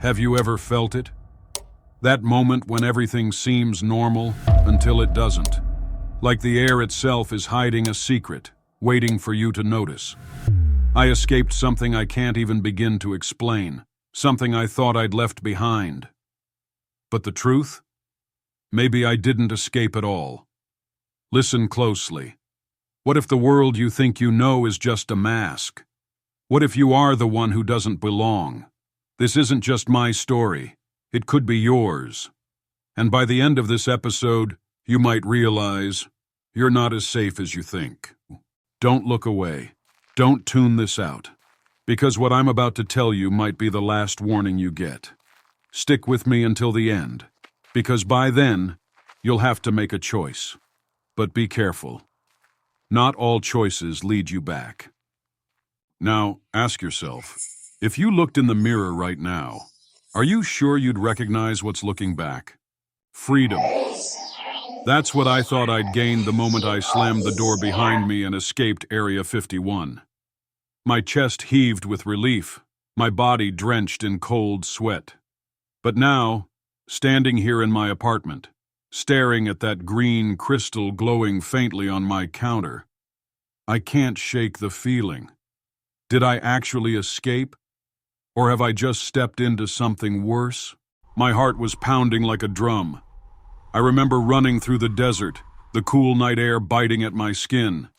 Have you ever felt it? That moment when everything seems normal until it doesn't. Like the air itself is hiding a secret, waiting for you to notice. I escaped something I can't even begin to explain, something I thought I'd left behind. But the truth? Maybe I didn't escape at all. Listen closely. What if the world you think you know is just a mask? What if you are the one who doesn't belong? This isn't just my story. It could be yours. And by the end of this episode, you might realize you're not as safe as you think. Don't look away. Don't tune this out. Because what I'm about to tell you might be the last warning you get. Stick with me until the end. Because by then, you'll have to make a choice. But be careful. Not all choices lead you back. Now, ask yourself, if you looked in the mirror right now, are you sure you'd recognize what's looking back? Freedom. That's what I thought I'd gained the moment I slammed the door behind me and escaped Area 51. My chest heaved with relief, my body drenched in cold sweat. But now, standing here in my apartment, staring at that green crystal glowing faintly on my counter, I can't shake the feeling. Did I actually escape? Or have I just stepped into something worse? My heart was pounding like a drum. I remember running through the desert, the cool night air biting at my skin.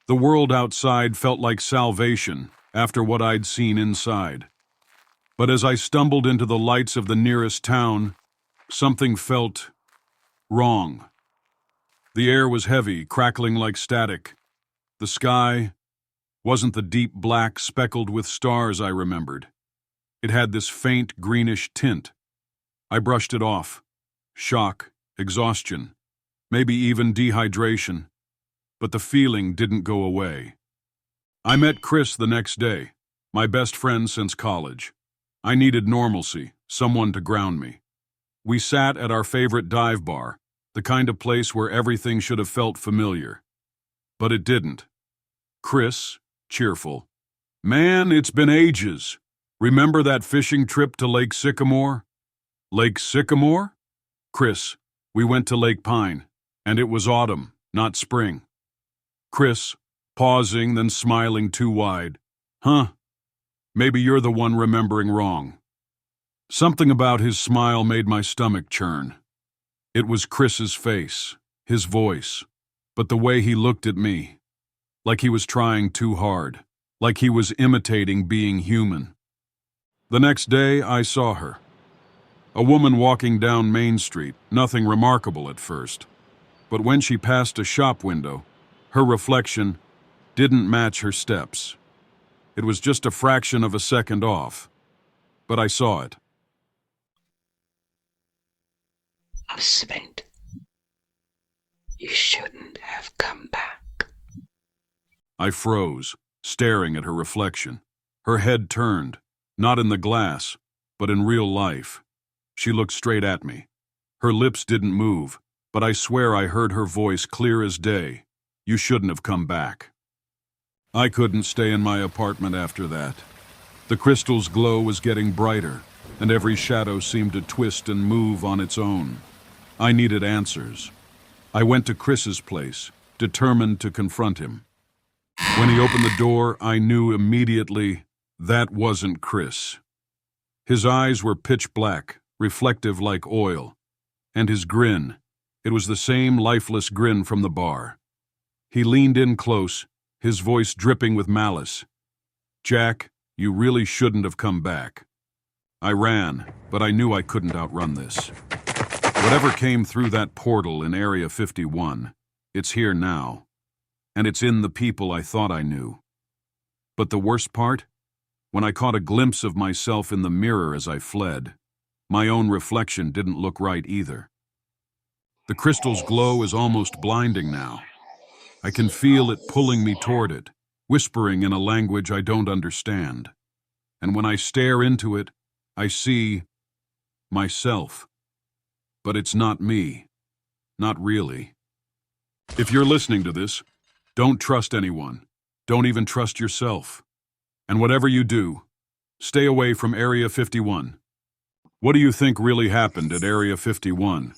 The world outside felt like salvation after what I'd seen inside. But as I stumbled into the lights of the nearest town, something felt wrong. The air was heavy, crackling like static. The sky wasn't the deep black speckled with stars I remembered. It had this faint greenish tint. I brushed it off. Shock, exhaustion, maybe even dehydration. But the feeling didn't go away. I met Chris the next day, my best friend since college. I needed normalcy, someone to ground me. We sat at our favorite dive bar, the kind of place where everything should have felt familiar. But it didn't. Chris, cheerful. Man, it's been ages. Remember that fishing trip to Lake Sycamore? Lake Sycamore? Chris, we went to Lake Pine, and it was autumn, not spring. Chris, pausing, then smiling too wide. Huh, maybe you're the one remembering wrong. Something about his smile made my stomach churn. It was Chris's face, his voice, but the way he looked at me, like he was trying too hard, like he was imitating being human. The next day, I saw her. A woman walking down Main Street, nothing remarkable at first. But when she passed a shop window, her reflection didn't match her steps. It was just a fraction of a second off. But I saw it. Husband, you shouldn't have come back. I froze, staring at her reflection. Her head turned, not in the glass, but in real life. She looked straight at me. Her lips didn't move, but I swear I heard her voice clear as day. You shouldn't have come back. I couldn't stay in my apartment after that. The crystal's glow was getting brighter, and every shadow seemed to twist and move on its own. I needed answers. I went to Chris's place, determined to confront him. When he opened the door, I knew immediately that wasn't Chris. His eyes were pitch black, reflective like oil, and his grin, it was the same lifeless grin from the bar. He leaned in close, his voice dripping with malice. Jack, you really shouldn't have come back. I ran, but I knew I couldn't outrun this. Whatever came through that portal in Area 51, it's here now. And it's in the people I thought I knew. But the worst part? When I caught a glimpse of myself in the mirror as I fled, my own reflection didn't look right either. The crystal's glow is almost blinding now. I can feel it pulling me toward it, whispering in a language I don't understand. And when I stare into it, I see myself. But it's not me. Not really. If you're listening to this, don't trust anyone. Don't even trust yourself. And whatever you do, stay away from Area 51. What do you think really happened at Area 51?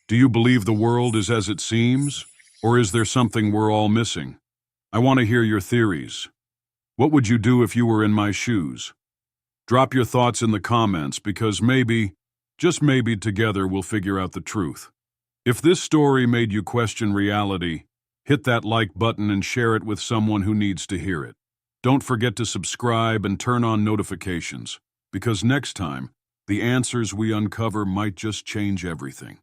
Do you believe the world is as it seems? Or is there something we're all missing? I want to hear your theories. What would you do if you were in my shoes? Drop your thoughts in the comments because maybe, just maybe together we'll figure out the truth. If this story made you question reality, hit that like button and share it with someone who needs to hear it. Don't forget to subscribe and turn on notifications, because next time, the answers we uncover might just change everything.